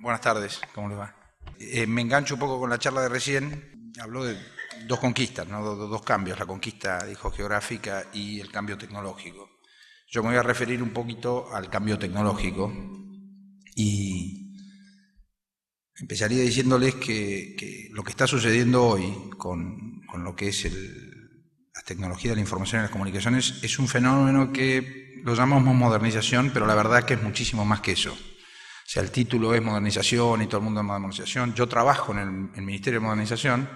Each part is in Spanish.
Buenas tardes, ¿cómo les va? Me engancho un poco con la charla de recién. Habló de dos conquistas, ¿no? Dos cambios, la conquista, dijo, geográfica y el cambio tecnológico. Yo me voy a referir un poquito al cambio tecnológico y empezaría diciéndoles que lo que está sucediendo hoy con lo que es la tecnología de la información y las comunicaciones es un fenómeno que lo llamamos modernización, pero la verdad que es muchísimo más que eso. O sea, el título es modernización y todo el mundo es modernización. Yo trabajo en el Ministerio de Modernización,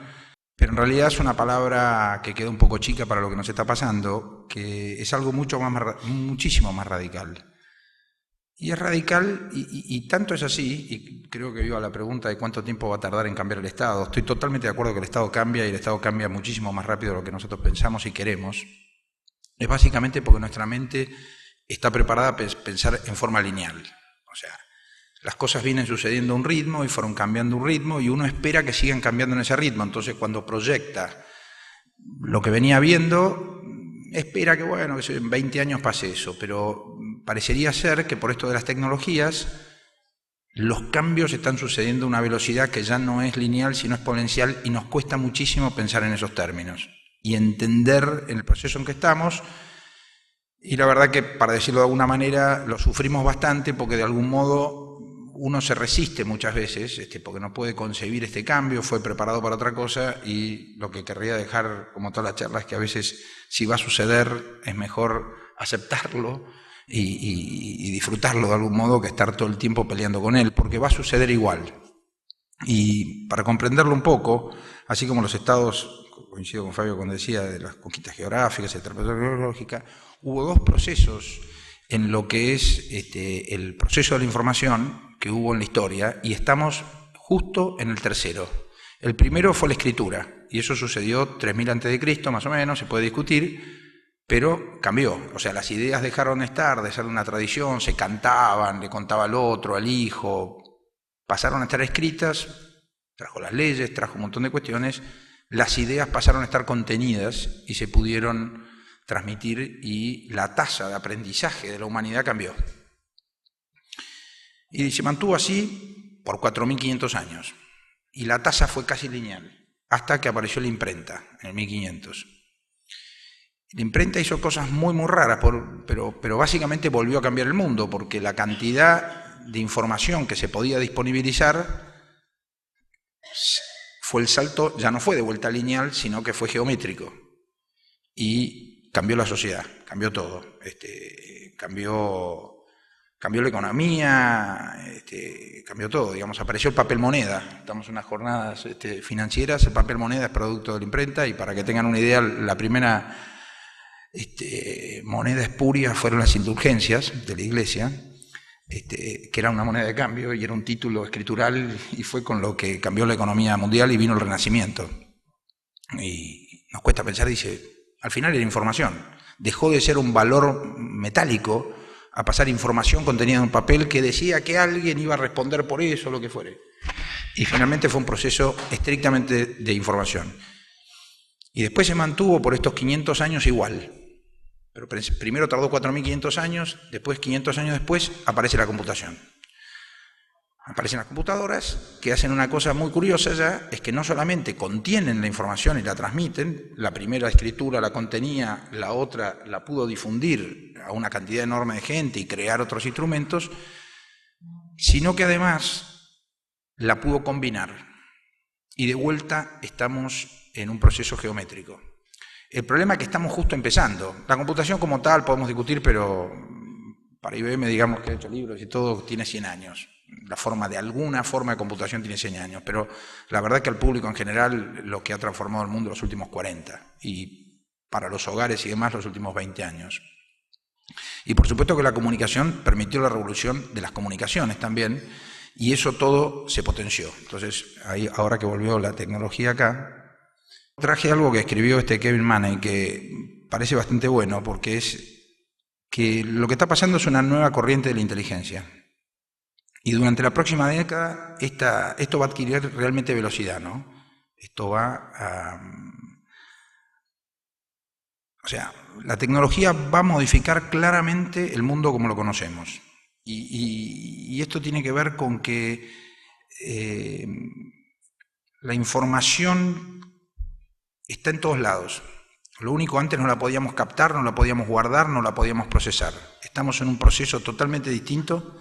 pero en realidad es una palabra que queda un poco chica para lo que nos está pasando, que es algo muchísimo más radical. Y es radical, y tanto es así, y creo que iba a la pregunta de cuánto tiempo va a tardar en cambiar el Estado. Estoy totalmente de acuerdo que el Estado cambia, y el Estado cambia muchísimo más rápido de lo que nosotros pensamos y queremos. Es básicamente porque nuestra mente está preparada para pensar en forma lineal. O sea, las cosas vienen sucediendo a un ritmo y fueron cambiando un ritmo y uno espera que sigan cambiando en ese ritmo. Entonces, cuando proyecta lo que venía viendo, espera que, bueno, que en 20 años pase eso, pero parecería ser que por esto de las tecnologías, los cambios están sucediendo a una velocidad que ya no es lineal, sino exponencial, y nos cuesta muchísimo pensar en esos términos y entender el proceso en que estamos. Y la verdad que, para decirlo de alguna manera, lo sufrimos bastante porque de algún modo uno se resiste muchas veces, porque no puede concebir este cambio, fue preparado para otra cosa, y lo que querría dejar, como todas las charlas, es que a veces, si va a suceder, es mejor aceptarlo y disfrutarlo de algún modo que estar todo el tiempo peleando con él, porque va a suceder igual. Y para comprenderlo un poco, así como los estados, coincido con Fabio cuando decía de las conquistas geográficas, etcétera, geológica, hubo dos procesos en lo que es el proceso de la información que hubo en la historia, y estamos justo en el tercero. El primero fue la escritura, y eso sucedió 3000 a.C., más o menos, se puede discutir, pero cambió. O sea, las ideas dejaron de estar, de ser una tradición, se cantaban, le contaba al otro, al hijo, pasaron a estar escritas, trajo las leyes, trajo un montón de cuestiones, las ideas pasaron a estar contenidas y se pudieron transmitir, y la tasa de aprendizaje de la humanidad cambió. Y se mantuvo así por 4500 años. Y la tasa fue casi lineal, hasta que apareció la imprenta, en el 1500. La imprenta hizo cosas muy raras, pero básicamente volvió a cambiar el mundo, porque la cantidad de información que se podía disponibilizar fue el salto, ya no fue de vuelta lineal, sino que fue geométrico. Y cambió la sociedad, cambió todo. Cambió la economía, cambió todo, digamos, apareció el papel moneda. Estamos en unas jornadas financieras, el papel moneda es producto de la imprenta, y para que tengan una idea, la primera moneda espuria fueron las indulgencias de la Iglesia, que era una moneda de cambio y era un título escritural, y fue con lo que cambió la economía mundial y vino el Renacimiento. Y nos cuesta pensar, dice, al final era información, dejó de ser un valor metálico a pasar información contenida en un papel que decía que alguien iba a responder por eso, lo que fuere. Y finalmente fue un proceso estrictamente de información. Y después se mantuvo por estos 500 años igual. Pero primero tardó 4500 años, después 500 años después aparece la computación. Aparecen las computadoras, que hacen una cosa muy curiosa ya, es que no solamente contienen la información y la transmiten, la primera escritura la contenía, la otra la pudo difundir a una cantidad enorme de gente y crear otros instrumentos, sino que además la pudo combinar. Y de vuelta estamos en un proceso geométrico. El problema es que estamos justo empezando. La computación como tal podemos discutir, pero para IBM, digamos, que ha hecho libros y todo, tiene 100 años. Alguna forma de computación tiene 100 años, pero la verdad es que al público en general lo que ha transformado el mundo los últimos 40, y para los hogares y demás los últimos 20 años. Y por supuesto que la comunicación permitió la revolución de las comunicaciones también, y eso todo se potenció. Entonces, ahora que volvió la tecnología acá, traje algo que escribió Kevin Maney, que parece bastante bueno, porque es que lo que está pasando es una nueva corriente de la inteligencia. Y durante la próxima década esto va a adquirir realmente velocidad, ¿no? Esto va a... O sea, la tecnología va a modificar claramente el mundo como lo conocemos. Y esto tiene que ver con que la información está en todos lados. Lo único, antes no la podíamos captar, no la podíamos guardar, no la podíamos procesar. Estamos en un proceso totalmente distinto,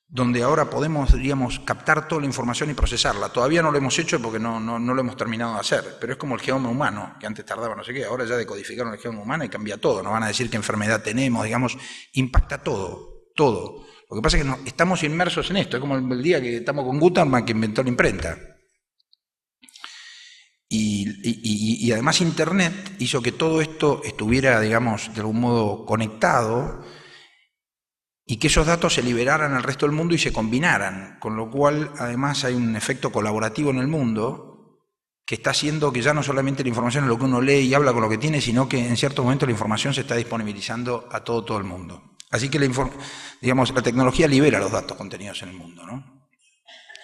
donde ahora podemos, diríamos, captar toda la información y procesarla. Todavía no lo hemos hecho porque no lo hemos terminado de hacer, pero es como el genoma humano, que antes tardaba no sé qué, ahora ya decodificaron el genoma humano y cambia todo. Nos van a decir qué enfermedad tenemos, digamos, impacta todo, todo. Lo que pasa es que estamos inmersos en esto, es como el día que estamos con Gutenberg, que inventó la imprenta. Y además Internet hizo que todo esto estuviera, digamos, de algún modo conectado y que esos datos se liberaran al resto del mundo y se combinaran, con lo cual además hay un efecto colaborativo en el mundo que está haciendo que ya no solamente la información es lo que uno lee y habla con lo que tiene, sino que en cierto momento la información se está disponibilizando a todo el mundo. Así que digamos, la tecnología libera los datos contenidos en el mundo, ¿no?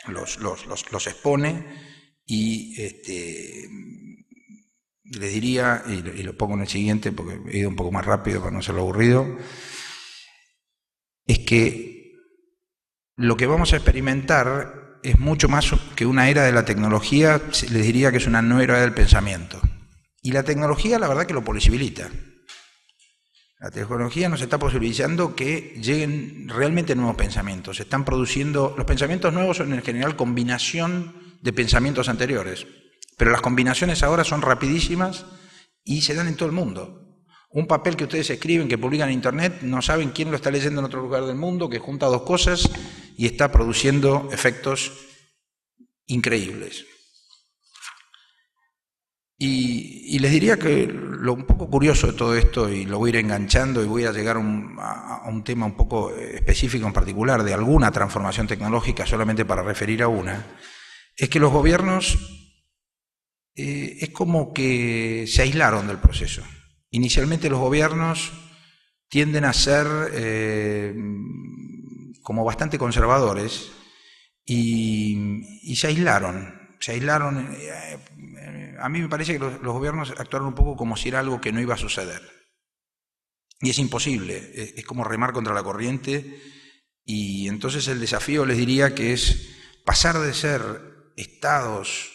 Los expone. Y les diría, y lo pongo en el siguiente porque he ido un poco más rápido para no hacerlo aburrido, es que lo que vamos a experimentar es mucho más que una era de la tecnología, les diría que es una nueva era del pensamiento. Y la tecnología, la verdad, que lo posibilita. La tecnología nos está posibilitando que lleguen realmente nuevos pensamientos. Se están produciendo, los pensamientos nuevos son en general combinación de pensamientos anteriores, pero las combinaciones ahora son rapidísimas y se dan en todo el mundo. Un papel que ustedes escriben, que publican en Internet, no saben quién lo está leyendo en otro lugar del mundo, que junta dos cosas y está produciendo efectos increíbles. Y les diría que lo un poco curioso de todo esto, y lo voy a ir enganchando y voy a llegar a un tema un poco específico en particular, de alguna transformación tecnológica, solamente para referir a una, es que los gobiernos es como que se aislaron del proceso. Inicialmente los gobiernos tienden a ser como bastante conservadores y se aislaron. A mí me parece que los gobiernos actuaron un poco como si era algo que no iba a suceder. Y es imposible, es como remar contra la corriente, y entonces el desafío, les diría, que es pasar de ser estados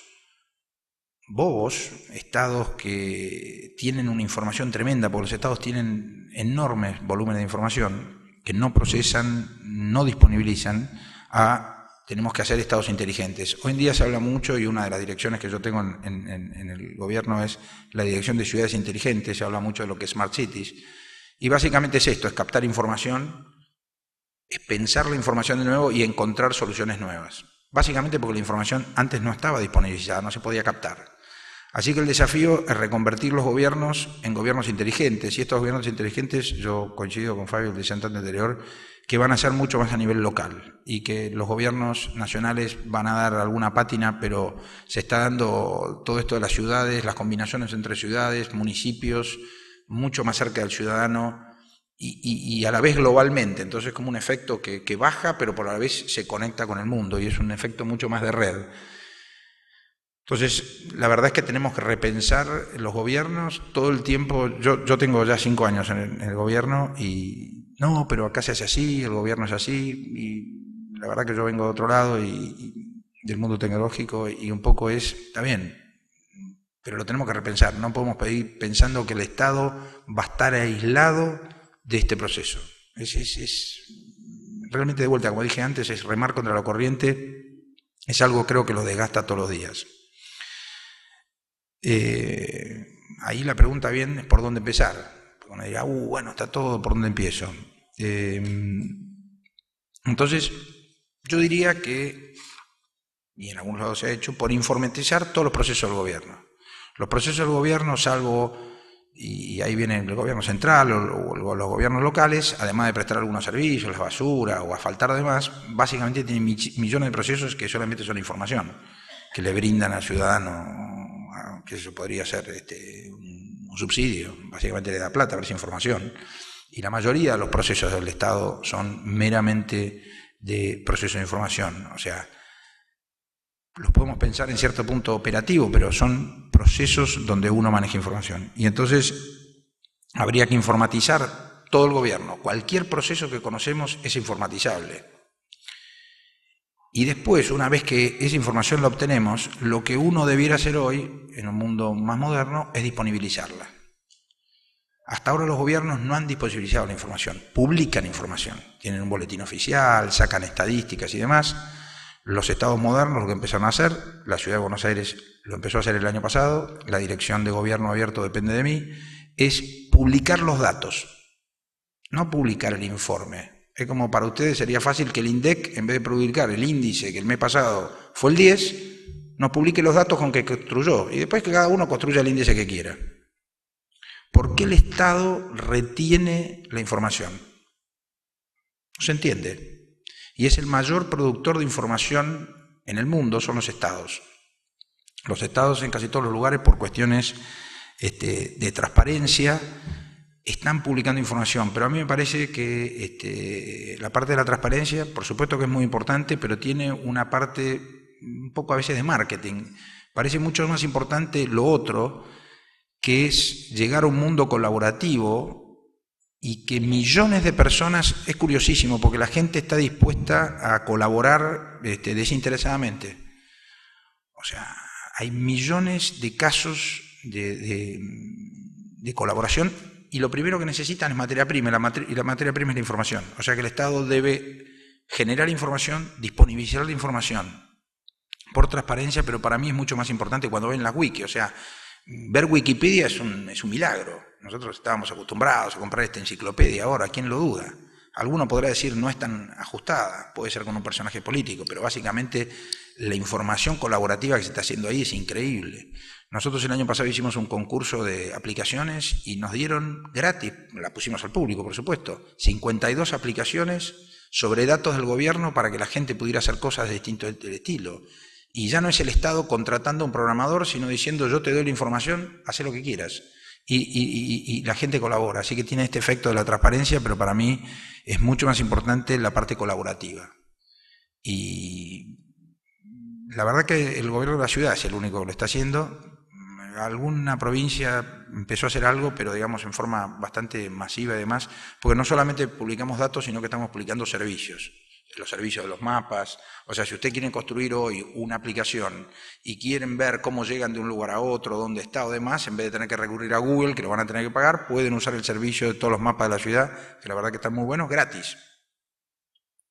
bobos, estados que tienen una información tremenda, porque los estados tienen enormes volúmenes de información que no procesan, no disponibilizan, tenemos que hacer estados inteligentes. Hoy en día se habla mucho, y una de las direcciones que yo tengo en el gobierno es la dirección de ciudades inteligentes, se habla mucho de lo que es Smart Cities, y básicamente es esto, es captar información, es pensar la información de nuevo y encontrar soluciones nuevas. Básicamente porque la información antes no estaba disponibilizada, no se podía captar. Así que el desafío es reconvertir los gobiernos en gobiernos inteligentes, y estos gobiernos inteligentes, yo coincido con Fabio, el disertante anterior, que van a ser mucho más a nivel local, y que los gobiernos nacionales van a dar alguna pátina, pero se está dando todo esto de las ciudades, las combinaciones entre ciudades, municipios, mucho más cerca del ciudadano, y a la vez globalmente. Entonces es como un efecto que baja, pero por la vez se conecta con el mundo, y es un efecto mucho más de red. Entonces, la verdad es que tenemos que repensar los gobiernos todo el tiempo. Yo tengo ya 5 años en el gobierno y no, pero acá se hace así, el gobierno es así, y la verdad que yo vengo de otro lado y del mundo tecnológico, y un poco está bien, pero lo tenemos que repensar. No podemos seguir pensando que el Estado va a estar aislado de este proceso. Realmente, de vuelta, como dije antes, es remar contra la corriente, es algo, creo, que lo desgasta todos los días. Ahí la pregunta bien es por dónde empezar. Uno dirá, bueno, está todo, ¿por dónde empiezo? Entonces, yo diría que, y en algunos lados se ha hecho, por informatizar todos los procesos del gobierno. Los procesos del gobierno, salvo, y ahí viene el gobierno central o los gobiernos locales, además de prestar algunos servicios, la basura o asfaltar además, básicamente tienen millones de procesos que solamente son información, que le brindan al ciudadano, que eso podría ser un subsidio, básicamente le da plata, pero es información. Y la mayoría de los procesos del Estado son meramente de procesos de información, o sea, los podemos pensar en cierto punto operativo, pero son procesos donde uno maneja información. Y entonces habría que informatizar todo el gobierno. Cualquier proceso que conocemos es informatizable. Y después, una vez que esa información la obtenemos, lo que uno debiera hacer hoy, en un mundo más moderno, es disponibilizarla. Hasta ahora los gobiernos no han disponibilizado la información, publican información, tienen un boletín oficial, sacan estadísticas y demás. Los estados modernos lo que empezaron a hacer, la Ciudad de Buenos Aires lo empezó a hacer el año pasado, la Dirección de Gobierno Abierto depende de mí, es publicar los datos, no publicar el informe. Es como para ustedes sería fácil que el INDEC, en vez de publicar el índice que el mes pasado fue el 10, nos publique los datos con que construyó y después que cada uno construya el índice que quiera. ¿Por qué el Estado retiene la información? No se entiende. Y es el mayor productor de información en el mundo, son los estados. Los estados en casi todos los lugares, por cuestiones de transparencia, están publicando información. Pero a mí me parece que la parte de la transparencia, por supuesto que es muy importante, pero tiene una parte un poco a veces de marketing. Parece mucho más importante lo otro, que es llegar a un mundo colaborativo y que millones de personas, es curiosísimo, porque la gente está dispuesta a colaborar desinteresadamente. O sea, hay millones de casos de colaboración y lo primero que necesitan es materia prima, y la materia prima es la información. O sea que el Estado debe generar información, disponibilizar la información por transparencia, pero para mí es mucho más importante cuando ven las wiki, o sea, ver Wikipedia es un milagro. Nosotros estábamos acostumbrados a comprar esta enciclopedia ahora, ¿quién lo duda? Alguno podrá decir no es tan ajustada, puede ser con un personaje político, pero básicamente la información colaborativa que se está haciendo ahí es increíble. Nosotros el año pasado hicimos un concurso de aplicaciones y nos dieron gratis, la pusimos al público por supuesto, 52 aplicaciones sobre datos del gobierno para que la gente pudiera hacer cosas de distinto estilo. Y ya no es el Estado contratando a un programador, sino diciendo yo te doy la información, haz lo que quieras. Y la gente colabora, así que tiene este efecto de la transparencia, pero para mí es mucho más importante la parte colaborativa. Y la verdad que el gobierno de la ciudad es el único que lo está haciendo. Alguna provincia empezó a hacer algo, pero digamos en forma bastante masiva y demás, porque no solamente publicamos datos, sino que estamos publicando servicios. Los servicios de los mapas, o sea, si ustedes quieren construir hoy una aplicación y quieren ver cómo llegan de un lugar a otro, dónde está o demás, en vez de tener que recurrir a Google, que lo van a tener que pagar, pueden usar el servicio de todos los mapas de la ciudad, que la verdad que están muy buenos, gratis.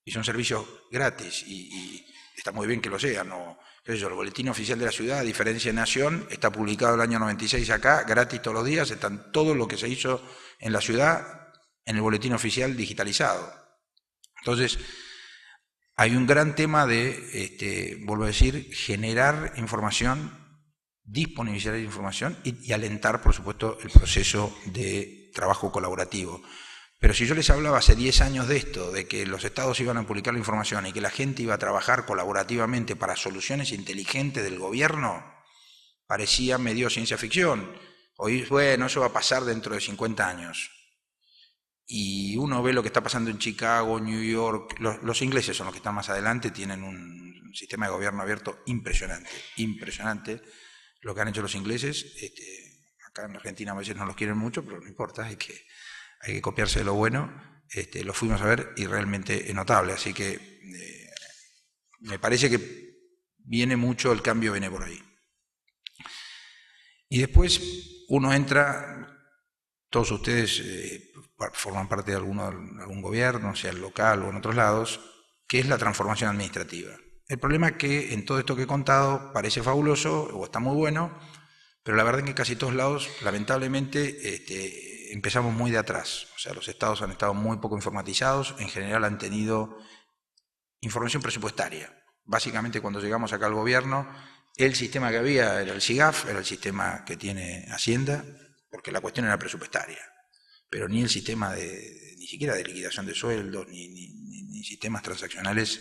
Y son servicios gratis, y está muy bien que lo sean, ¿no? El boletín oficial de la ciudad, a diferencia de Nación, está publicado el año 96 acá, gratis todos los días, están todo lo que se hizo en la ciudad en el boletín oficial digitalizado. Entonces, hay un gran tema de, vuelvo a decir, generar información, disponibilizar la información y alentar, por supuesto, el proceso de trabajo colaborativo. Pero si yo les hablaba hace 10 años de esto, de que los estados iban a publicar la información y que la gente iba a trabajar colaborativamente para soluciones inteligentes del gobierno, parecía medio ciencia ficción. Hoy, bueno, eso va a pasar dentro de 50 años. Y uno ve lo que está pasando en Chicago, New York, los ingleses son los que están más adelante, tienen un sistema de gobierno abierto impresionante, impresionante lo que han hecho los ingleses. Acá en Argentina a veces no los quieren mucho, pero no importa, hay que copiarse de lo bueno. Lo fuimos a ver y realmente es notable, así que me parece que viene mucho, el cambio viene por ahí. Y después uno entra, todos ustedes forman parte de algún gobierno, sea el local o en otros lados, que es la transformación administrativa. El problema es que en todo esto que he contado parece fabuloso o está muy bueno, pero la verdad es que en casi todos lados, lamentablemente, empezamos muy de atrás. O sea, los estados han estado muy poco informatizados, en general han tenido información presupuestaria. Básicamente cuando llegamos acá al gobierno, el sistema que había era el SIGAF, era el sistema que tiene Hacienda, porque la cuestión era presupuestaria. Pero ni el sistema ni siquiera de liquidación de sueldos, ni sistemas transaccionales,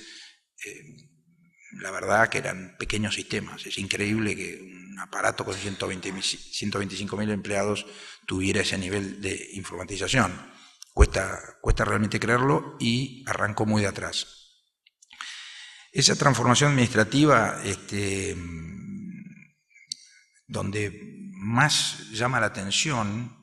la verdad que eran pequeños sistemas. Es increíble que un aparato con 125.000 empleados tuviera ese nivel de informatización. Cuesta realmente creerlo y arrancó muy de atrás. Esa transformación administrativa, donde más llama la atención,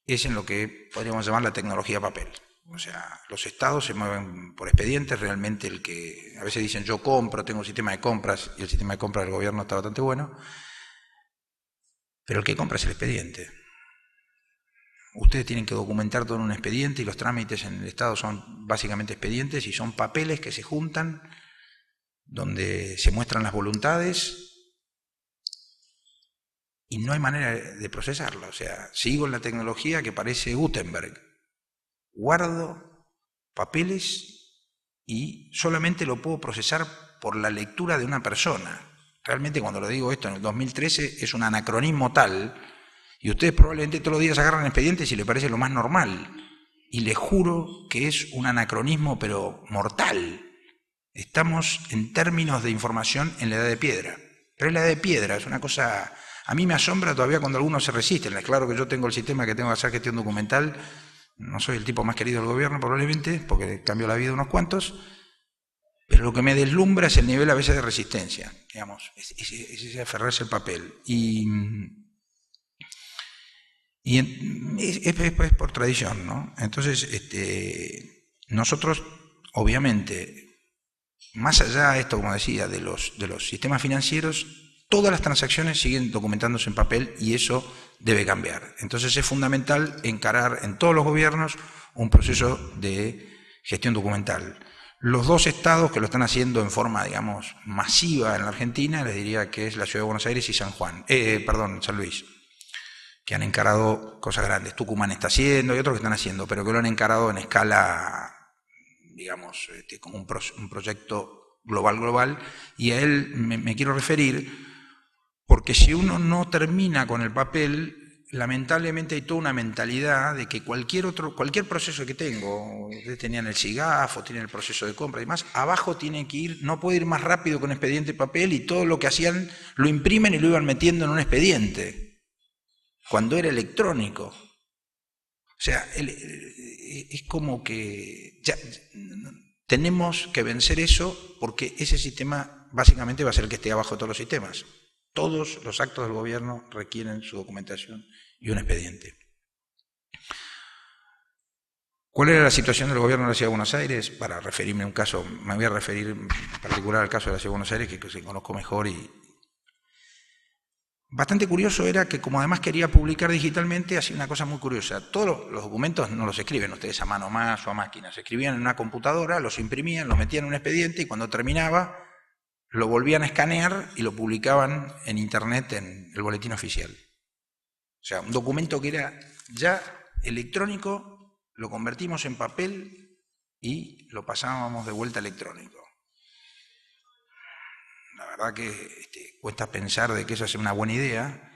es en lo que podríamos llamar la tecnología papel. O sea, los estados se mueven por expedientes, realmente el que, a veces dicen yo compro, tengo un sistema de compras, y el sistema de compras del gobierno está bastante bueno, pero el que compra es el expediente. Ustedes tienen que documentar todo en un expediente y los trámites en el Estado son básicamente expedientes y son papeles que se juntan donde se muestran las voluntades y no hay manera de procesarlo. O sea, sigo en la tecnología que parece Gutenberg. Guardo papeles y solamente lo puedo procesar por la lectura de una persona. Realmente cuando lo digo esto en el 2013 es un anacronismo tal, y ustedes probablemente todos los días agarran expedientes y les parece lo más normal. Y les juro que es un anacronismo pero mortal. Estamos en términos de información en la edad de piedra. Pero es la edad de piedra, es una cosa... A mí me asombra todavía cuando algunos se resisten. Es claro que yo tengo el sistema que tengo que hacer gestión documental. No soy el tipo más querido del gobierno probablemente, porque cambió la vida de unos cuantos, pero lo que me deslumbra es el nivel a veces de resistencia, digamos, es aferrarse al papel. Es por tradición, ¿no? Entonces, nosotros, obviamente, más allá de esto, como decía, de los sistemas financieros, todas las transacciones siguen documentándose en papel y eso debe cambiar. Entonces es fundamental encarar en todos los gobiernos un proceso de gestión documental. Los dos estados que lo están haciendo en forma, digamos, masiva en la Argentina, les diría que es la Ciudad de Buenos Aires y San Luis, que han encarado cosas grandes. Tucumán está haciendo y otros que están haciendo, pero que lo han encarado en escala, digamos, como un proyecto global, y a él me quiero referir, porque si uno no termina con el papel, lamentablemente hay toda una mentalidad de que cualquier proceso que tengo, ustedes tenían el SIGAF o tienen el proceso de compra y demás, abajo tiene que ir, no puede ir más rápido con expediente de papel, y todo lo que hacían lo imprimen y lo iban metiendo en un expediente, cuando era electrónico. O sea, es como que ya tenemos que vencer eso, porque ese sistema básicamente va a ser el que esté abajo de todos los sistemas. Todos los actos del gobierno requieren su documentación y un expediente. ¿Cuál era la situación del gobierno de la Ciudad de Buenos Aires? Para referirme a un caso, me voy a referir en particular al caso de la Ciudad de Buenos Aires, que se conozco mejor. Y bastante curioso era que, como además quería publicar digitalmente, hacía una cosa muy curiosa. Todos los documentos no los escriben ustedes a mano más o a máquina, se escribían en una computadora, los imprimían, los metían en un expediente y cuando terminaba lo volvían a escanear y lo publicaban en internet en el boletín oficial. O sea, un documento que era ya electrónico, lo convertimos en papel y lo pasábamos de vuelta electrónico. La verdad que cuesta pensar de que eso es una buena idea,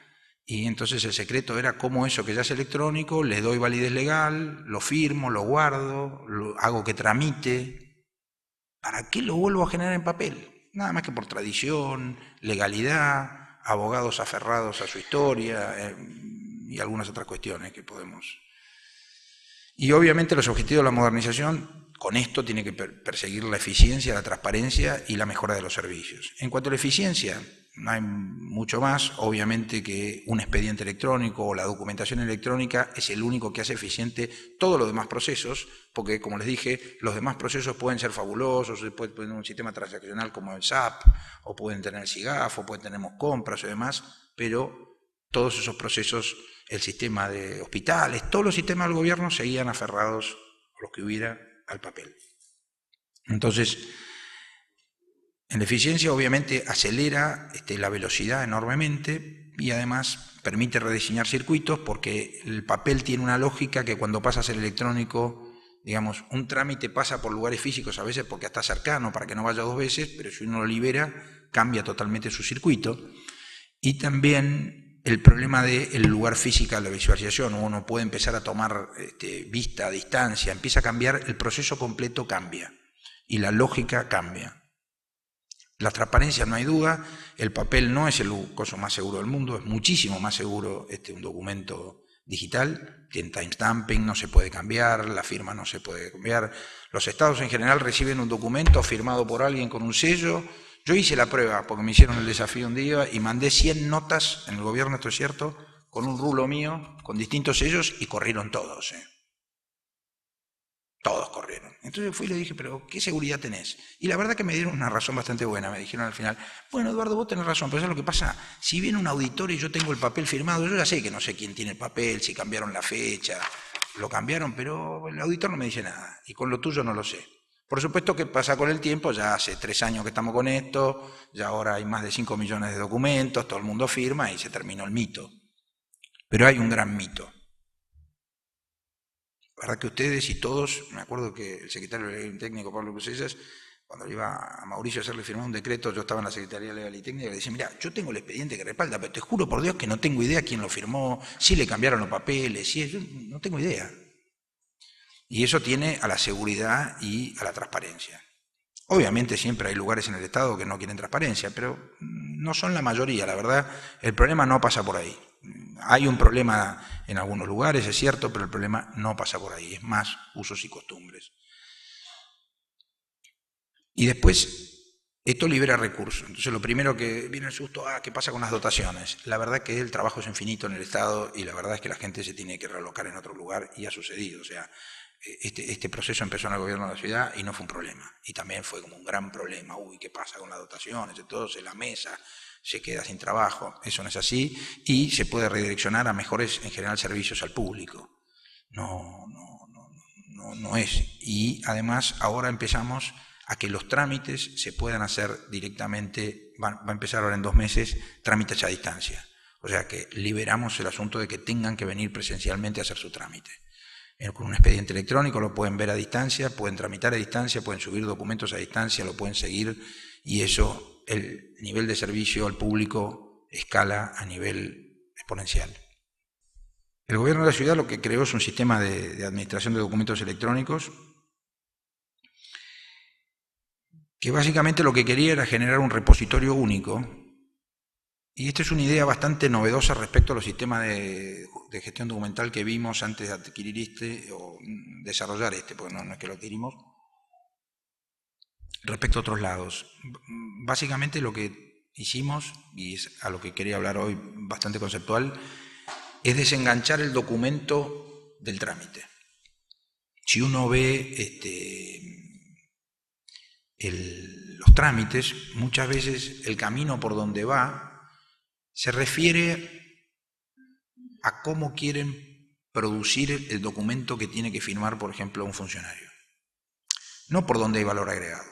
y entonces el secreto era cómo eso que ya es electrónico, le doy validez legal, lo firmo, lo guardo, hago que tramite. ¿Para qué lo vuelvo a generar en papel? Nada más que por tradición, legalidad, abogados aferrados a su historia y algunas otras cuestiones que podemos. Y obviamente los objetivos de la modernización, con esto tiene que perseguir la eficiencia, la transparencia y la mejora de los servicios. En cuanto a la eficiencia, no hay mucho más, obviamente que un expediente electrónico o la documentación electrónica es el único que hace eficiente todos los demás procesos, porque como les dije, los demás procesos pueden ser fabulosos, pueden tener un sistema transaccional como el SAP, o pueden tener el SIGAF, o pueden tener compras y demás, pero todos esos procesos, el sistema de hospitales, todos los sistemas del gobierno seguían aferrados, los que hubiera, al papel. Entonces, en la eficiencia obviamente acelera la velocidad enormemente y además permite rediseñar circuitos, porque el papel tiene una lógica que cuando pasa a ser electrónico, digamos, un trámite pasa por lugares físicos a veces porque está cercano para que no vaya dos veces, pero si uno lo libera cambia totalmente su circuito. Y también el problema del lugar físico de la visualización, uno puede empezar a tomar vista a distancia, empieza a cambiar, el proceso completo cambia y la lógica cambia. La transparencia no hay duda, el papel no es el coso más seguro del mundo, es muchísimo más seguro un documento digital, tiene timestamping, no se puede cambiar, la firma no se puede cambiar. Los estados en general reciben un documento firmado por alguien con un sello. Yo hice la prueba porque me hicieron el desafío un día y mandé 100 notas en el gobierno, esto es cierto, con un rulo mío, con distintos sellos, y corrieron todos. Todos corrieron. Entonces fui y le dije, pero ¿qué seguridad tenés? Y la verdad que me dieron una razón bastante buena. Me dijeron al final, bueno, Eduardo, vos tenés razón, pero ¿sabes lo que pasa? Si viene un auditor y yo tengo el papel firmado, yo ya sé que no sé quién tiene el papel, si cambiaron la fecha, lo cambiaron, pero el auditor no me dice nada. Y con lo tuyo no lo sé. Por supuesto que pasa con el tiempo, ya hace 3 años que estamos con esto, ya ahora hay más de 5 millones de documentos, todo el mundo firma y se terminó el mito. Pero hay un gran mito. La verdad que ustedes y todos, me acuerdo que el secretario legal y técnico, Pablo Crucellas, cuando le iba a Mauricio a hacerle firmar un decreto, yo estaba en la Secretaría Legal y Técnica, y le decía, mira, yo tengo el expediente que respalda, pero te juro por Dios que no tengo idea quién lo firmó, si le cambiaron los papeles, yo no tengo idea. Y eso tiene a la seguridad y a la transparencia. Obviamente siempre hay lugares en el Estado que no quieren transparencia, pero no son la mayoría, la verdad, el problema no pasa por ahí. Hay un problema en algunos lugares, es cierto, pero el problema no pasa por ahí, es más usos y costumbres. Y después, esto libera recursos. Entonces lo primero que viene el susto, ¿qué pasa con las dotaciones? La verdad que el trabajo es infinito en el Estado y la verdad es que la gente se tiene que realocar en otro lugar y ha sucedido. O sea, este proceso empezó en el gobierno de la ciudad y no fue un problema. Y también fue como un gran problema. Uy, ¿qué pasa con las dotaciones? Entonces la mesa se queda sin trabajo. Eso no es así. Y se puede redireccionar a mejores, en general, servicios al público. No es. Y además ahora empezamos a que los trámites se puedan hacer directamente, va a empezar ahora en 2 meses, trámites a distancia. O sea que liberamos el asunto de que tengan que venir presencialmente a hacer su trámite. Con un expediente electrónico lo pueden ver a distancia, pueden tramitar a distancia, pueden subir documentos a distancia, lo pueden seguir y eso, el nivel de servicio al público escala a nivel exponencial. El gobierno de la ciudad lo que creó es un sistema de administración de documentos electrónicos que básicamente lo que quería era generar un repositorio único. Y esta es una idea bastante novedosa respecto a los sistemas de gestión documental que vimos antes de adquirir este o desarrollar este, porque no es que lo adquirimos, respecto a otros lados. Básicamente lo que hicimos, y es a lo que quería hablar hoy bastante conceptual, es desenganchar el documento del trámite. Si uno ve los trámites, muchas veces el camino por donde va se refiere a cómo quieren producir el documento que tiene que firmar, por ejemplo, un funcionario. No por dónde hay valor agregado.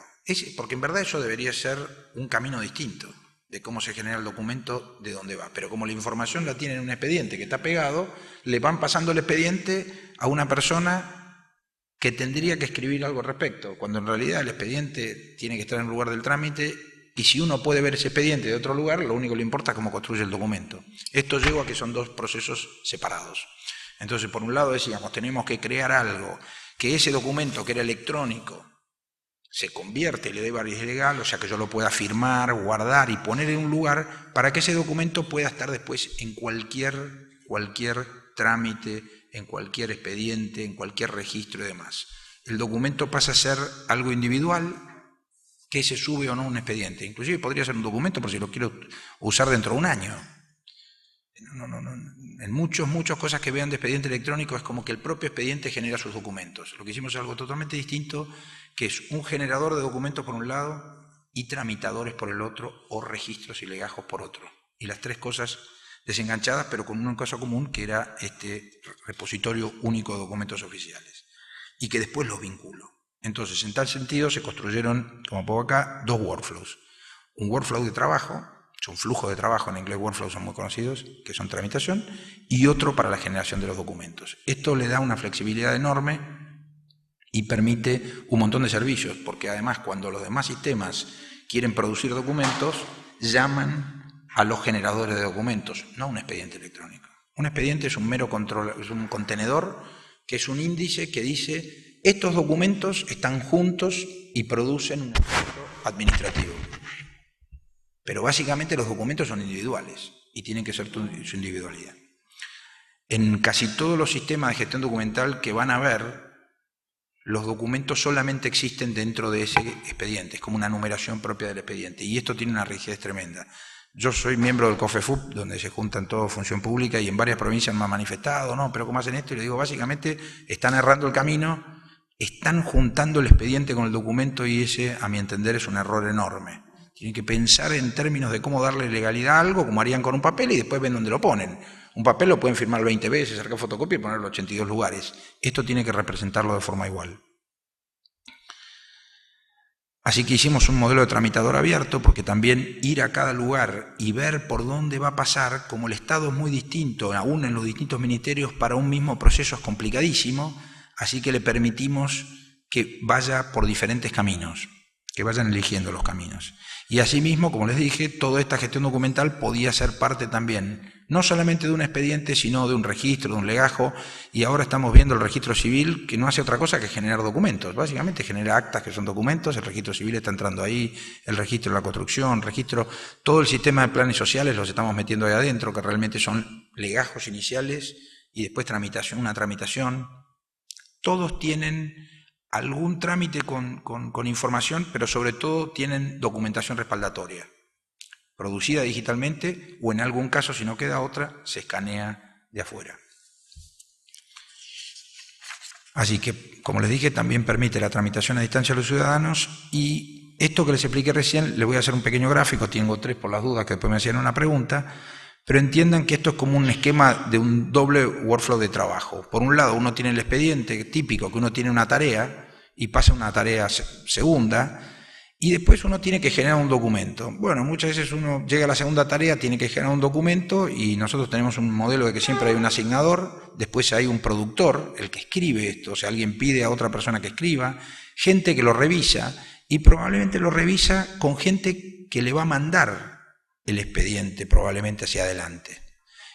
Porque en verdad eso debería ser un camino distinto de cómo se genera el documento, de dónde va. Pero como la información la tiene en un expediente que está pegado, le van pasando el expediente a una persona que tendría que escribir algo al respecto, cuando en realidad el expediente tiene que estar en el lugar del trámite. Y si uno puede ver ese expediente de otro lugar, lo único que le importa es cómo construye el documento. Esto lleva a que son 2 procesos separados. Entonces, por un lado decíamos, tenemos que crear algo, que ese documento que era electrónico se convierte, le dé validez legal, o sea que yo lo pueda firmar, guardar y poner en un lugar para que ese documento pueda estar después en cualquier trámite, en cualquier expediente, en cualquier registro y demás. El documento pasa a ser algo individual, que se sube o no un expediente. Inclusive podría ser un documento por si lo quiero usar dentro de un año. En muchas cosas que vean de expediente electrónico es como que el propio expediente genera sus documentos. Lo que hicimos es algo totalmente distinto, que es un generador de documentos por un lado y tramitadores por el otro, o registros y legajos por otro. Y las 3 cosas desenganchadas, pero con una cosa común, que era este repositorio único de documentos oficiales. Y que después los vinculo. Entonces, en tal sentido, se construyeron, como pongo acá, 2 workflows. Un workflow de trabajo, son flujos de trabajo, en inglés workflows son muy conocidos, que son tramitación, y otro para la generación de los documentos. Esto le da una flexibilidad enorme y permite un montón de servicios, porque además cuando los demás sistemas quieren producir documentos, llaman a los generadores de documentos, no a un expediente electrónico. Un expediente es un mero es un contenedor, que es un índice que dice: estos documentos están juntos y producen un efecto administrativo. Pero básicamente los documentos son individuales y tienen que ser su individualidad. En casi todos los sistemas de gestión documental que van a ver, los documentos solamente existen dentro de ese expediente, es como una numeración propia del expediente, y esto tiene una rigidez tremenda. Yo soy miembro del COFEFUP, donde se juntan todos función pública, y en varias provincias me han manifestado, no, pero ¿cómo hacen esto? Y le digo, básicamente están errando el camino, están juntando el expediente con el documento y ese, a mi entender, es un error enorme. Tienen que pensar en términos de cómo darle legalidad a algo, como harían con un papel, y después ven dónde lo ponen. Un papel lo pueden firmar 20 veces, sacar fotocopia y ponerlo en 82 lugares. Esto tiene que representarlo de forma igual. Así que hicimos un modelo de tramitador abierto, porque también ir a cada lugar y ver por dónde va a pasar, como el Estado es muy distinto, aún en los distintos ministerios, para un mismo proceso es complicadísimo, así que le permitimos que vaya por diferentes caminos, que vayan eligiendo los caminos. Y asimismo, como les dije, toda esta gestión documental podía ser parte también, no solamente de un expediente, sino de un registro, de un legajo, y ahora estamos viendo el registro civil, que no hace otra cosa que generar documentos. Básicamente genera actas que son documentos, el registro civil está entrando ahí, el registro de la construcción, todo el sistema de planes sociales los estamos metiendo ahí adentro, que realmente son legajos iniciales, y después tramitación, una tramitación. Todos tienen algún trámite con información, pero sobre todo tienen documentación respaldatoria, producida digitalmente o en algún caso, si no queda otra, se escanea de afuera. Así que, como les dije, también permite la tramitación a distancia de los ciudadanos y esto que les expliqué recién, les voy a hacer un pequeño gráfico, tengo 3 por las dudas que después me hacían una pregunta, pero entiendan que esto es como un esquema de un doble workflow de trabajo. Por un lado, uno tiene el expediente típico, que uno tiene una tarea y pasa a una tarea segunda, y después uno tiene que generar un documento. Bueno, muchas veces uno llega a la segunda tarea, tiene que generar un documento, y nosotros tenemos un modelo de que siempre hay un asignador, después hay un productor, el que escribe esto, o sea, alguien pide a otra persona que escriba, gente que lo revisa, y probablemente lo revisa con gente que le va a mandar el expediente probablemente hacia adelante.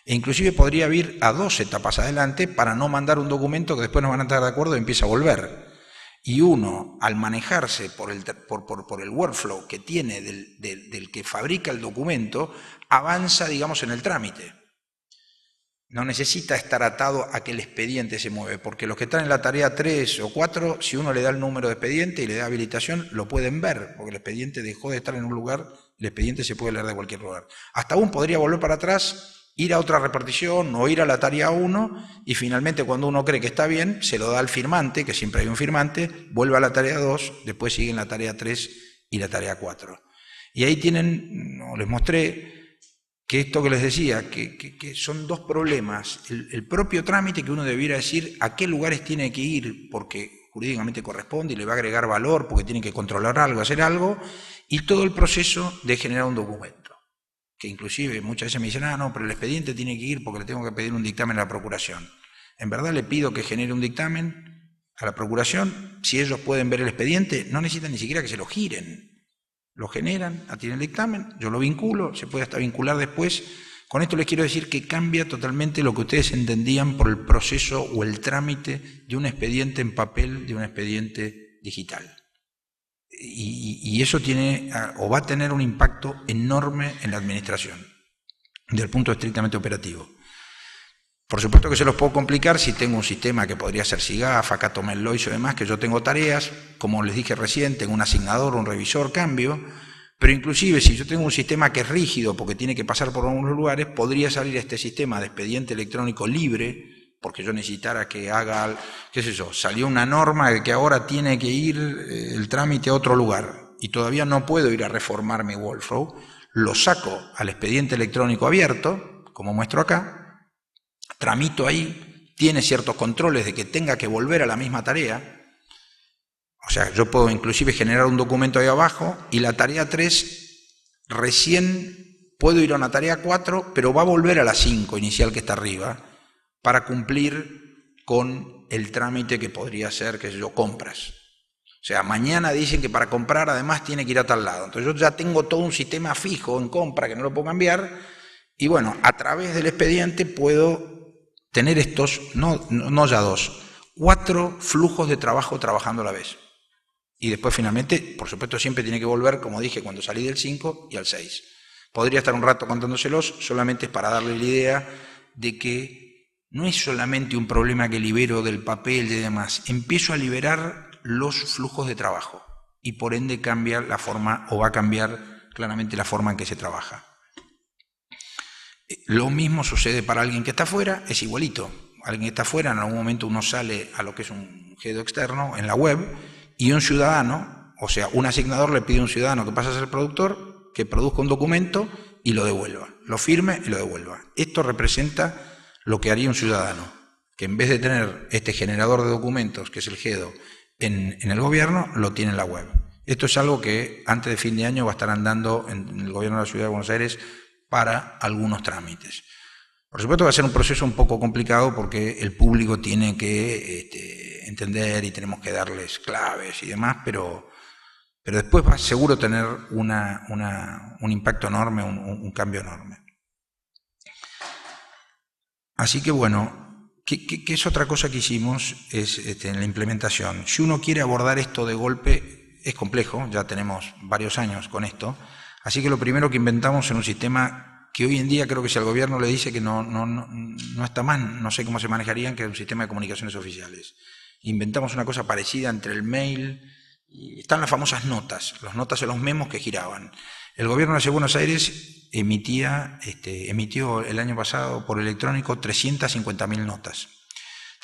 E inclusive podría ir a 2 etapas adelante para no mandar un documento que después no van a estar de acuerdo y empieza a volver. Y uno, al manejarse por el workflow que tiene del que fabrica el documento, avanza, digamos, en el trámite. No necesita estar atado a que el expediente se mueve, porque los que están en la tarea 3 o 4, si uno le da el número de expediente y le da habilitación, lo pueden ver, porque el expediente dejó de estar en un lugar, el expediente se puede leer de cualquier lugar. Hasta aún podría volver para atrás, ir a otra repartición o ir a la tarea 1 y finalmente cuando uno cree que está bien, se lo da al firmante, que siempre hay un firmante, vuelve a la tarea 2, después sigue en la tarea 3 y la tarea 4. Y ahí tienen, les mostré que esto que les decía, que son 2 problemas. El propio trámite que uno debiera decir a qué lugares tiene que ir porque jurídicamente corresponde y le va a agregar valor porque tiene que controlar algo, hacer algo, y todo el proceso de generar un documento. Que inclusive muchas veces me dicen, no, pero el expediente tiene que ir porque le tengo que pedir un dictamen a la Procuración. En verdad le pido que genere un dictamen a la Procuración, si ellos pueden ver el expediente, no necesitan ni siquiera que se lo giren. Lo generan, tienen el dictamen, yo lo vinculo, se puede hasta vincular después. Con esto les quiero decir que cambia totalmente lo que ustedes entendían por el proceso o el trámite de un expediente en papel, de un expediente digital. Y eso tiene o va a tener un impacto enorme en la administración, desde el punto estrictamente operativo. Por supuesto que se los puedo complicar si tengo un sistema que podría ser SIGAF, acá tomé el LOIS o demás, que yo tengo tareas, como les dije recién, tengo un asignador, un revisor, cambio, pero inclusive si yo tengo un sistema que es rígido porque tiene que pasar por algunos lugares, podría salir este sistema de expediente electrónico libre, porque yo necesitara que haga, qué sé yo, salió una norma de que ahora tiene que ir el trámite a otro lugar y todavía no puedo ir a reformar mi workflow, lo saco al expediente electrónico abierto, como muestro acá, tramito ahí, tiene ciertos controles de que tenga que volver a la misma tarea, o sea, yo puedo inclusive generar un documento ahí abajo y la tarea 3 recién puedo ir a una tarea 4, pero va a volver a la 5 inicial que está arriba, para cumplir con el trámite que podría ser, qué sé yo, compras. O sea, mañana dicen que para comprar además tiene que ir a tal lado. Entonces yo ya tengo todo un sistema fijo en compra que no lo puedo cambiar y bueno, a través del expediente puedo tener estos, no ya 2, 4 flujos de trabajo trabajando a la vez. Y después finalmente, por supuesto, siempre tiene que volver, como dije, cuando salí del 5 y al 6. Podría estar un rato contándoselos, solamente es para darle la idea de que no es solamente un problema que libero del papel y demás, empiezo a liberar los flujos de trabajo y por ende cambia la forma o va a cambiar claramente la forma en que se trabaja. Lo mismo sucede para alguien que está afuera, es igualito. Alguien que está afuera, en algún momento uno sale a lo que es un GEDO externo en la web, y un ciudadano, o sea, un asignador le pide a un ciudadano que pase a ser productor, que produzca un documento y lo devuelva, lo firme y lo devuelva. Esto representa lo que haría un ciudadano, que en vez de tener este generador de documentos, que es el GEDO, en el gobierno, lo tiene en la web. Esto es algo que antes de fin de año va a estar andando en el gobierno de la Ciudad de Buenos Aires para algunos trámites. Por supuesto va a ser un proceso un poco complicado porque el público tiene que entender y tenemos que darles claves y demás, pero después va seguro tener un impacto enorme, un cambio enorme. Así que bueno, ¿qué es otra cosa que hicimos? Es en la implementación. Si uno quiere abordar esto de golpe, es complejo, ya tenemos varios años con esto, así que lo primero que inventamos en un sistema que hoy en día creo que si al gobierno le dice que no está mal, no sé cómo se manejarían, que es un sistema de comunicaciones oficiales. Inventamos una cosa parecida entre el mail, y están las famosas notas, las notas en los memos que giraban. El gobierno de la Ciudad de Buenos Aires emitió el año pasado por electrónico 350.000 notas.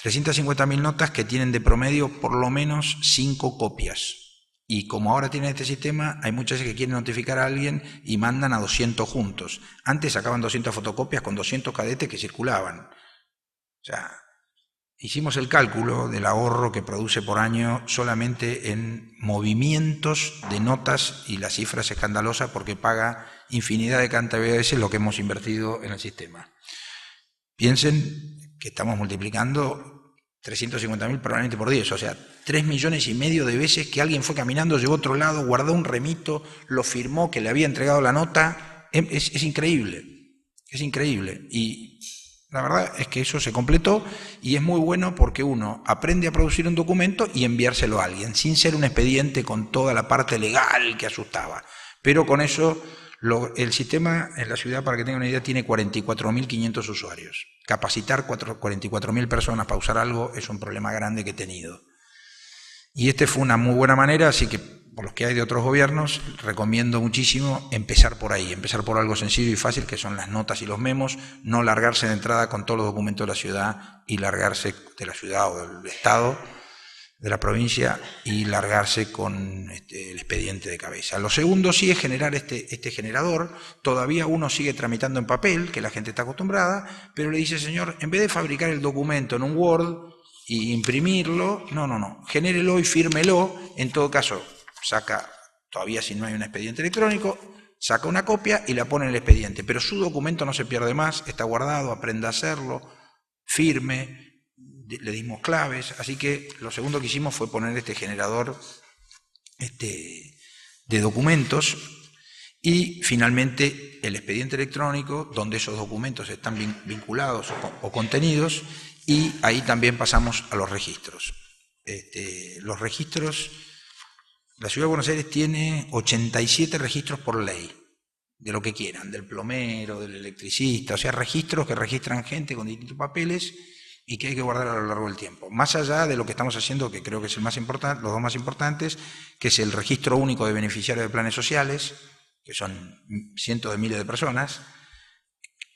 350.000 notas que tienen de promedio por lo menos 5 copias. Y como ahora tienen este sistema, hay muchas veces que quieren notificar a alguien y mandan a 200 juntos. Antes sacaban 200 fotocopias con 200 cadetes que circulaban. O sea, hicimos el cálculo del ahorro que produce por año solamente en movimientos de notas, y la cifra es escandalosa porque paga infinidad de cantidad de veces lo que hemos invertido en el sistema. Piensen que estamos multiplicando 350.000 probablemente por 10, o sea, 3,5 millones de veces que alguien fue caminando, llegó a otro lado, guardó un remito, lo firmó, que le había entregado la nota. Es increíble, es increíble. Y la verdad es que eso se completó y es muy bueno porque uno aprende a producir un documento y enviárselo a alguien, sin ser un expediente con toda la parte legal que asustaba. Pero con eso, el sistema en la ciudad, para que tengan una idea, tiene 44.500 usuarios. Capacitar 44.000 personas para usar algo es un problema grande que he tenido. Y fue una muy buena manera, así que por los que hay de otros gobiernos, recomiendo muchísimo empezar por ahí, empezar por algo sencillo y fácil, que son las notas y los memos, no largarse de entrada con todos los documentos de la ciudad y largarse de la ciudad o del estado, de la provincia, y largarse con el expediente de cabeza. Lo segundo sí es generar este generador. Todavía uno sigue tramitando en papel, que la gente está acostumbrada, pero le dice, señor, en vez de fabricar el documento en un Word y imprimirlo, no, genérelo y fírmelo. En todo caso, saca, todavía si no hay un expediente electrónico, saca una copia y la pone en el expediente, pero su documento no se pierde más, está guardado, aprenda a hacerlo, firme, le dimos claves. Así que lo segundo que hicimos fue poner este generador de documentos, y finalmente el expediente electrónico donde esos documentos están vinculados o contenidos, y ahí también pasamos a los registros. Los registros, la Ciudad de Buenos Aires tiene 87 registros por ley, de lo que quieran, del plomero, del electricista, o sea, registros que registran gente con distintos papeles y que hay que guardar a lo largo del tiempo. Más allá de lo que estamos haciendo, que creo que es el más importante, los dos más importantes, que es el registro único de beneficiarios de planes sociales, que son cientos de miles de personas,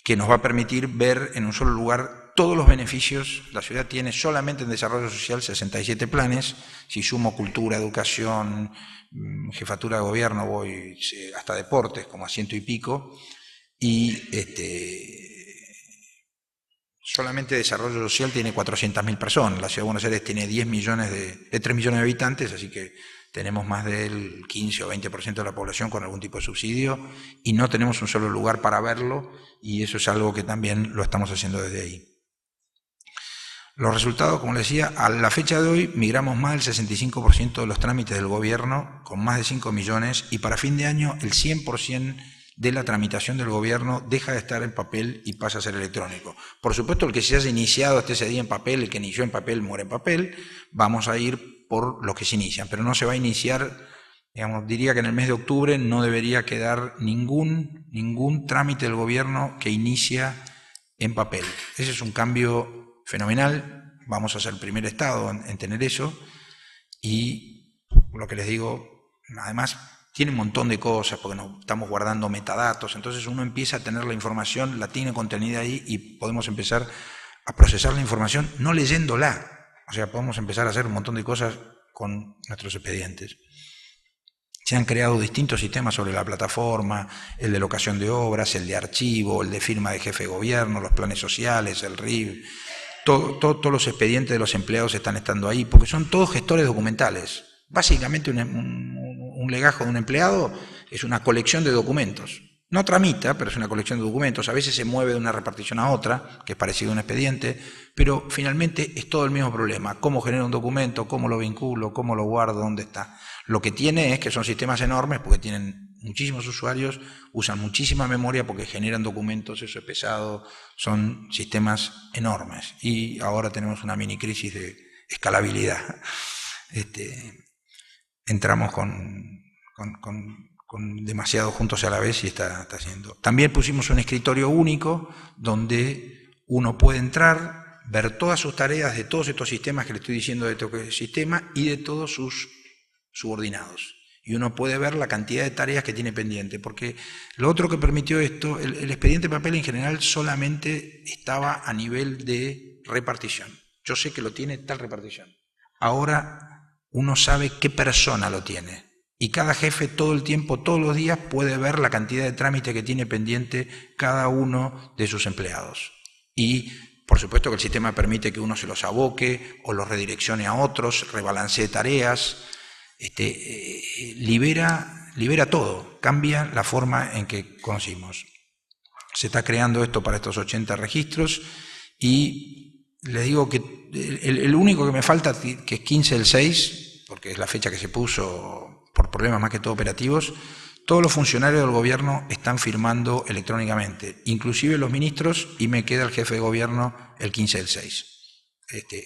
que nos va a permitir ver en un solo lugar todos los beneficios. La ciudad tiene solamente en desarrollo social 67 planes, si sumo cultura, educación, jefatura de gobierno, voy hasta deportes, como a 100 y pico, y solamente desarrollo social tiene 400.000 personas. La Ciudad de Buenos Aires tiene 3 millones de habitantes, así que tenemos más del 15 o 20% de la población con algún tipo de subsidio, y no tenemos un solo lugar para verlo, y eso es algo que también lo estamos haciendo desde ahí. Los resultados, como les decía, a la fecha de hoy migramos más del 65% de los trámites del gobierno, con más de 5 millones, y para fin de año el 100% de la tramitación del gobierno deja de estar en papel y pasa a ser electrónico. Por supuesto, el que se haya iniciado ese día en papel, el que inició en papel muere en papel, vamos a ir por los que se inician, pero no se va a iniciar, digamos, diría que en el mes de octubre no debería quedar ningún trámite del gobierno que inicia en papel. Ese es un cambio fenomenal, vamos a ser el primer estado en tener eso, y lo que les digo, además tiene un montón de cosas, porque nos estamos guardando metadatos, entonces uno empieza a tener la información, la tiene contenida ahí, y podemos empezar a procesar la información no leyéndola, O sea, podemos empezar a hacer un montón de cosas con nuestros expedientes. Se han creado distintos sistemas sobre la plataforma, el de locación de obras, el de archivo, el de firma de jefe de gobierno, los planes sociales, el RIB. Todos los expedientes de los empleados están estando ahí, porque son todos gestores documentales. Básicamente un legajo de un empleado es una colección de documentos. No tramita, pero es una colección de documentos. A veces se mueve de una repartición a otra, que es parecido a un expediente, pero finalmente es todo el mismo problema. ¿Cómo genero un documento? ¿Cómo lo vinculo? ¿Cómo lo guardo? ¿Dónde está? Lo que tiene es que son sistemas enormes porque tienen muchísimos usuarios, usan muchísima memoria porque generan documentos, eso es pesado, son sistemas enormes. Y ahora tenemos una mini crisis de escalabilidad. Entramos con demasiado juntos a la vez y está haciendo. También pusimos un escritorio único donde uno puede entrar, ver todas sus tareas de todos estos sistemas que le estoy diciendo de este sistema y de todos sus subordinados. Y uno puede ver la cantidad de tareas que tiene pendiente, porque lo otro que permitió esto, el expediente de papel en general solamente estaba a nivel de repartición. Yo sé que lo tiene tal repartición. Ahora uno sabe qué persona lo tiene. Y cada jefe todo el tiempo, todos los días, puede ver la cantidad de trámite que tiene pendiente cada uno de sus empleados. Y, por supuesto, que el sistema permite que uno se los aboque o los redireccione a otros, rebalancee tareas, libera todo, cambia la forma en que conocimos. Se está creando esto para estos 80 registros y les digo que el único que me falta, que es 15 del 6, porque es la fecha que se puso por problemas más que todo operativos, todos los funcionarios del gobierno están firmando electrónicamente, inclusive los ministros, y me queda el jefe de gobierno el 15 del 6,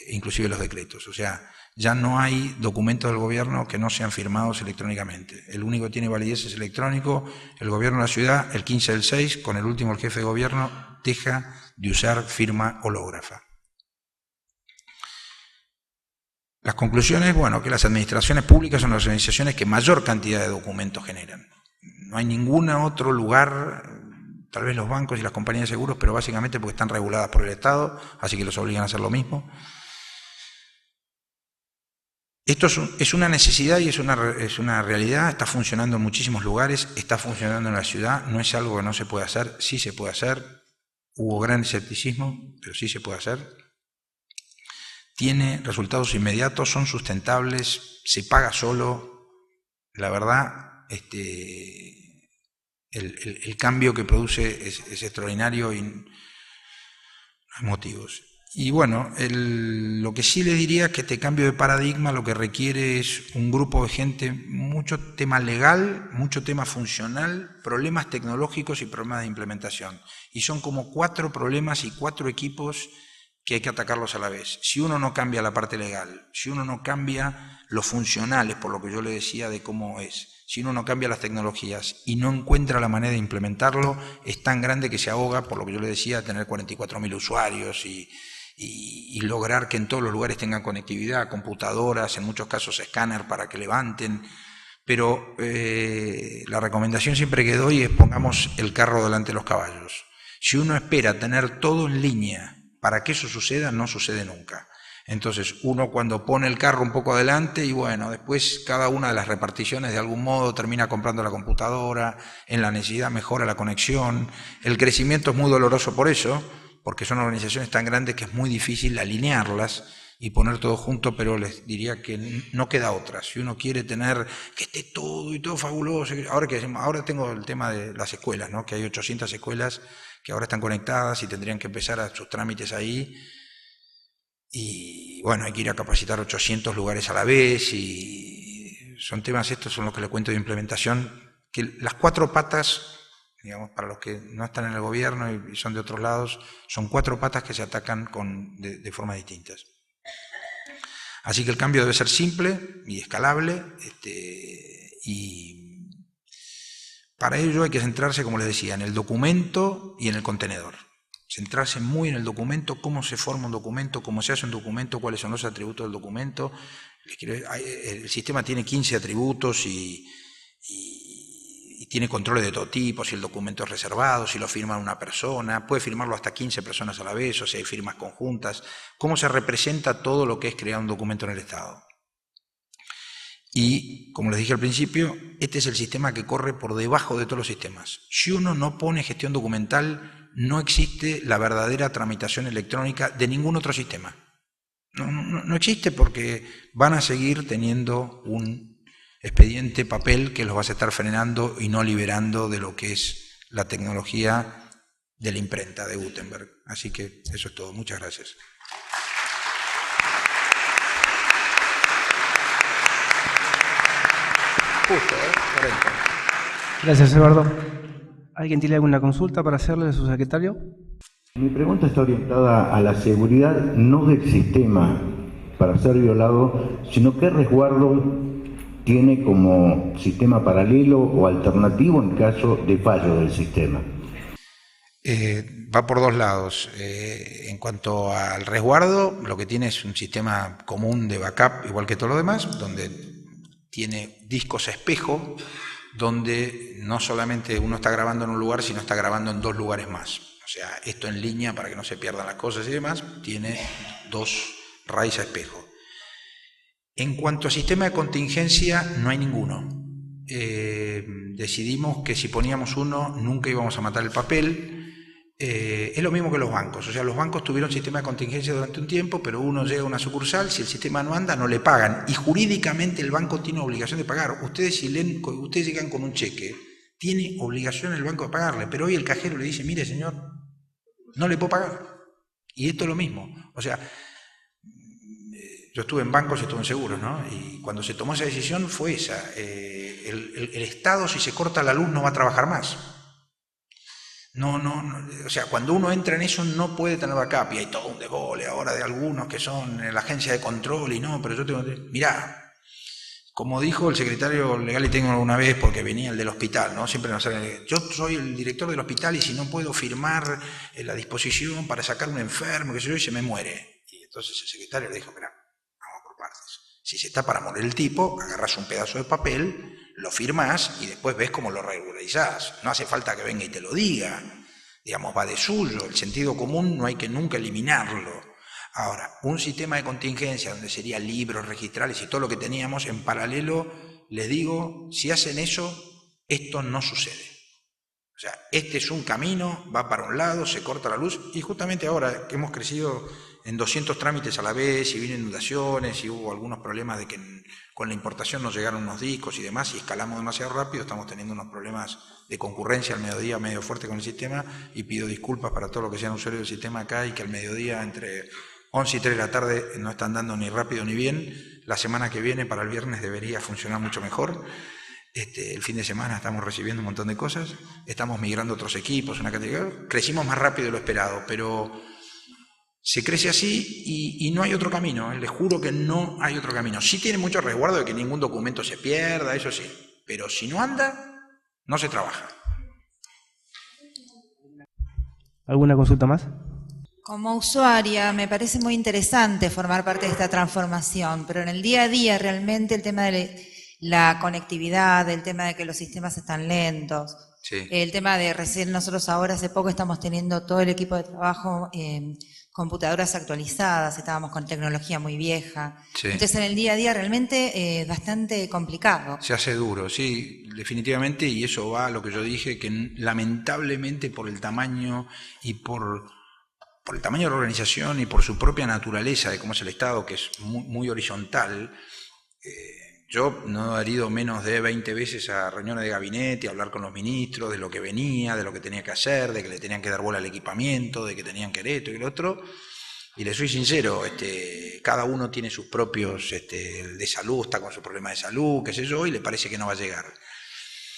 inclusive los decretos. O sea, ya no hay documentos del gobierno que no sean firmados electrónicamente. El único que tiene validez es electrónico. El gobierno de la ciudad, el 15 del 6, con el último el jefe de gobierno, deja de usar firma hológrafa. Las conclusiones, bueno, que las administraciones públicas son las organizaciones que mayor cantidad de documentos generan. No hay ningún otro lugar, tal vez los bancos y las compañías de seguros, pero básicamente porque están reguladas por el Estado, así que los obligan a hacer lo mismo. Esto es una necesidad y es una realidad, está funcionando en muchísimos lugares, está funcionando en la ciudad, no es algo que no se puede hacer, sí se puede hacer. Hubo gran escepticismo, pero sí se puede hacer. Tiene resultados inmediatos, son sustentables, se paga solo. La verdad, el cambio que produce es extraordinario y no hay motivos. Y bueno, lo que sí les diría es que este cambio de paradigma lo que requiere es un grupo de gente, mucho tema legal, mucho tema funcional, problemas tecnológicos y problemas de implementación. Y son como 4 problemas y 4 equipos que hay que atacarlos a la vez. Si uno no cambia la parte legal, si uno no cambia los funcionales, por lo que yo le decía de cómo es, si uno no cambia las tecnologías y no encuentra la manera de implementarlo, es tan grande que se ahoga, por lo que yo le decía, tener 44.000 usuarios y lograr que en todos los lugares tengan conectividad, computadoras, en muchos casos escáner para que levanten. Pero la recomendación siempre que doy es pongamos el carro delante de los caballos. Si uno espera tener todo en línea para que eso suceda, no sucede nunca. Entonces, uno cuando pone el carro un poco adelante y bueno, después cada una de las reparticiones de algún modo termina comprando la computadora, en la necesidad mejora la conexión. El crecimiento es muy doloroso por eso, porque son organizaciones tan grandes que es muy difícil alinearlas y poner todo junto, pero les diría que no queda otra. Si uno quiere tener que esté todo y todo fabuloso, ahora tengo el tema de las escuelas, ¿no? Que hay 800 escuelas que ahora están conectadas y tendrían que empezar a sus trámites ahí. Y bueno, hay que ir a capacitar 800 lugares a la vez y son temas, estos son los que le cuento de implementación, que las 4 patas, digamos, para los que no están en el gobierno y son de otros lados, son 4 patas que se atacan de formas distintas. Así que el cambio debe ser simple y escalable, y para ello hay que centrarse, como les decía, en el documento y en el contenedor. Centrarse muy en el documento, cómo se forma un documento, cómo se hace un documento, cuáles son los atributos del documento. El sistema tiene 15 atributos y tiene controles de todo tipo, si el documento es reservado, si lo firma una persona, puede firmarlo hasta 15 personas a la vez, o si hay firmas conjuntas, cómo se representa todo lo que es crear un documento en el Estado. Y, como les dije al principio, este es el sistema que corre por debajo de todos los sistemas. Si uno no pone gestión documental, no existe la verdadera tramitación electrónica de ningún otro sistema. No existe, porque van a seguir teniendo un expediente papel que los va a estar frenando y no liberando de lo que es la tecnología de la imprenta de Gutenberg. Así que eso es todo. Muchas gracias. Justo, 40. Gracias, Eduardo. ¿Alguien tiene alguna consulta para hacerle a su secretario? Mi pregunta está orientada a la seguridad, no del sistema para ser violado, sino qué resguardo tiene como sistema paralelo o alternativo en caso de fallo del sistema. Va por dos lados. En cuanto al resguardo, lo que tiene es un sistema común de backup, igual que todo lo demás, donde tiene discos espejo, donde no solamente uno está grabando en un lugar, sino está grabando en 2 lugares más. O sea, esto en línea, para que no se pierdan las cosas y demás, tiene 2 RAIs a espejo. En cuanto a sistema de contingencia, no hay ninguno. Decidimos que si poníamos uno, nunca íbamos a matar el papel. Es lo mismo que los bancos. O sea, los bancos tuvieron sistema de contingencia durante un tiempo, pero uno llega a una sucursal, si el sistema no anda, no le pagan. Y jurídicamente el banco tiene obligación de pagar. Ustedes, si ustedes llegan con un cheque, tiene obligación el banco de pagarle, pero hoy el cajero le dice: mire, señor, no le puedo pagar. Y esto es lo mismo. O sea, yo estuve en bancos y estuve en seguros, ¿no? Y cuando se tomó esa decisión fue esa. El Estado, si se corta la luz, no va a trabajar más. No, o sea, cuando uno entra en eso no puede tener backup, y hay todo un debole ahora de algunos que son en la agencia de control y no, pero yo tengo... Mirá, como dijo el secretario legal y técnico alguna vez, porque venía el del hospital, ¿no? Siempre nos sale: yo soy el director del hospital y si no puedo firmar la disposición para sacar un enfermo, que sé yo, y se me muere. Y entonces el secretario le dijo: mirá, vamos por partes. Si se está para morir el tipo, agarras un pedazo de papel, lo firmás y después ves cómo lo regularizás. No hace falta que venga y te lo diga. Digamos, va de suyo. El sentido común no hay que nunca eliminarlo. Ahora, un sistema de contingencia donde sería libros, registrales y todo lo que teníamos en paralelo, les digo, si hacen eso, esto no sucede. O sea, este es un camino, va para un lado, se corta la luz, y justamente ahora que hemos crecido en 200 trámites a la vez, y vino inundaciones, y hubo algunos problemas de que con la importación nos llegaron unos discos y demás, y escalamos demasiado rápido, estamos teniendo unos problemas de concurrencia al mediodía medio fuerte con el sistema, y pido disculpas para todos los que sean usuarios del sistema acá, y que al mediodía entre 11 y 3 de la tarde no están dando ni rápido ni bien. La semana que viene, para el viernes, debería funcionar mucho mejor. El fin de semana estamos recibiendo un montón de cosas, estamos migrando otros equipos, una categoría, crecimos más rápido de lo esperado, pero se crece así y no hay otro camino, les juro que no hay otro camino. Sí tiene mucho resguardo de que ningún documento se pierda, eso sí, pero si no anda, no se trabaja. ¿Alguna consulta más? Como usuaria me parece muy interesante formar parte de esta transformación, pero en el día a día realmente el tema de la conectividad, el tema de que los sistemas están lentos, Sí. el tema de recién nosotros ahora hace poco estamos teniendo todo el equipo de trabajo computadoras actualizadas, estábamos con tecnología muy vieja, Sí. Entonces en el día a día realmente es bastante complicado. Se hace duro, sí, definitivamente, y eso va a lo que yo dije, que lamentablemente por el tamaño y por el tamaño de la organización y por su propia naturaleza de cómo es el Estado, que es muy horizontal, yo no he ido menos de 20 veces a reuniones de gabinete, a hablar con los ministros de lo que venía, de lo que tenía que hacer, de que le tenían que dar bola al equipamiento, de que tenían que esto y lo otro, y les soy sincero, cada uno tiene sus propios, de salud, está con su problema de salud, qué sé yo, y le parece que no va a llegar.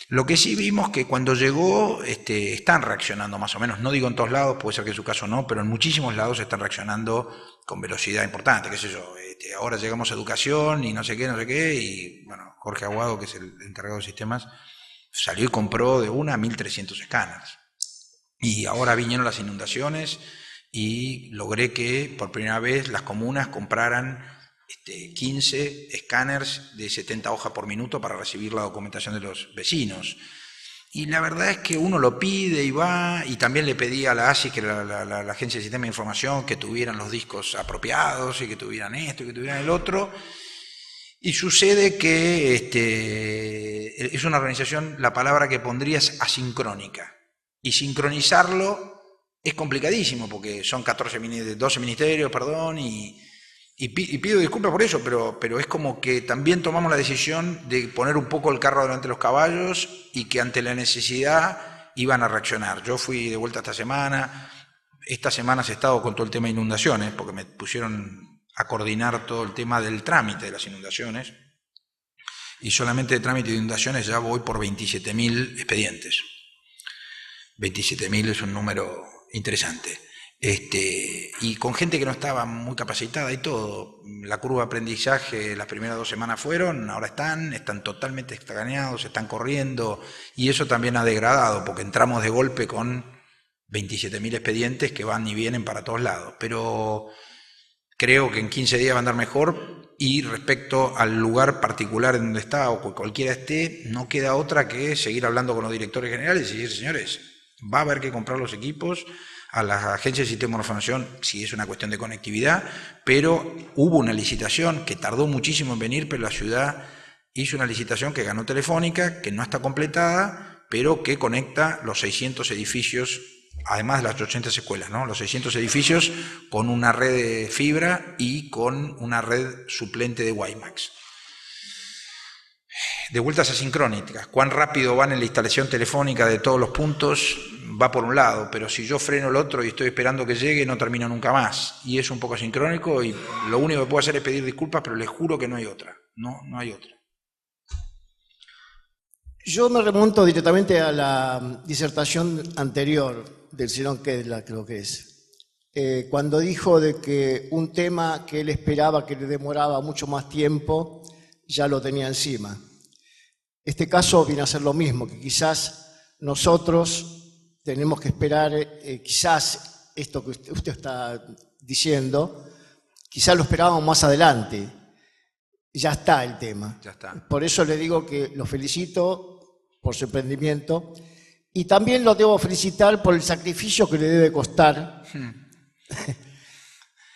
Lo que sí vimos que cuando llegó están reaccionando más o menos, no digo en todos lados, puede ser que en su caso no, pero en muchísimos lados están reaccionando con velocidad importante, qué sé yo. Ahora llegamos a educación y no sé qué, y bueno, Jorge Aguado, que es el encargado de sistemas, salió y compró de 1.300 escáneres. Y ahora vinieron las inundaciones y logré que por primera vez las comunas compraran 15 escáneres de 70 hojas por minuto para recibir la documentación de los vecinos. Y la verdad es que uno lo pide y va, y también le pedí a la ASI, que era la Agencia de Sistema de Información, que tuvieran los discos apropiados y que tuvieran esto y que tuvieran el otro. Y sucede que es una organización, la palabra que pondría es asincrónica. Y sincronizarlo es complicadísimo, porque son 12 ministerios, y pido disculpas por eso, pero es como que también tomamos la decisión de poner un poco el carro delante de los caballos y que ante la necesidad iban a reaccionar. Yo fui de vuelta esta semana he estado con todo el tema de inundaciones, porque me pusieron a coordinar todo el tema del trámite de las inundaciones, y solamente de trámite de inundaciones ya voy por 27.000 expedientes. 27.000 es un número interesante. Y con gente que no estaba muy capacitada y todo. La curva de aprendizaje, las primeras 2 semanas ahora están totalmente escaganeados, están corriendo, y eso también ha degradado, porque entramos de golpe con 27.000 expedientes que van y vienen para todos lados. Pero creo que en 15 días va a andar mejor, y respecto al lugar particular en donde está, o cualquiera esté, no queda otra que seguir hablando con los directores generales y decir, señores, va a haber que comprar los equipos a las agencias de sistema de información, si es una cuestión de conectividad, pero hubo una licitación que tardó muchísimo en venir, pero la ciudad hizo una licitación que ganó Telefónica, que no está completada, pero que conecta los 600 edificios, además de las 800 escuelas, ¿no? Los 600 edificios con una red de fibra y con una red suplente de WiMAX. De vueltas asincrónicas, cuán rápido van en la instalación telefónica de todos los puntos, va por un lado, pero si yo freno el otro y estoy esperando que llegue, no termino nunca más, y es un poco asincrónico, y lo único que puedo hacer es pedir disculpas, pero les juro que no hay otra, no hay otra. Yo me remonto directamente a la disertación anterior del señor Kedla, creo que es, cuando dijo de que un tema que él esperaba que le demoraba mucho más tiempo, ya lo tenía encima. Este caso viene a ser lo mismo, que quizás nosotros tenemos que esperar, quizás esto que usted está diciendo, quizás lo esperábamos más adelante. Ya está el tema. Ya está. Por eso le digo que lo felicito por su emprendimiento, y también lo debo felicitar por el sacrificio que le debe costar.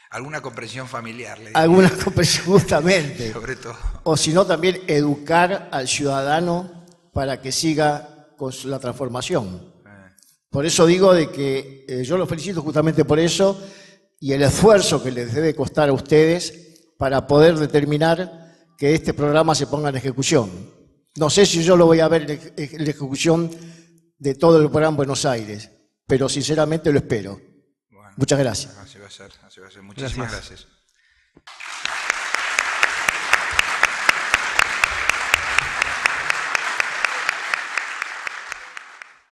Alguna comprensión familiar. Alguna comprensión, justamente. Sobre todo. O si no, también educar al ciudadano para que siga con la transformación. Por eso digo de que yo los felicito justamente por eso, y el esfuerzo que les debe costar a ustedes para poder determinar que este programa se ponga en ejecución. No sé si yo lo voy a ver en la ejecución de todo el programa en Buenos Aires, pero sinceramente lo espero. Bueno, muchas gracias. Así va a ser. Muchísimas gracias.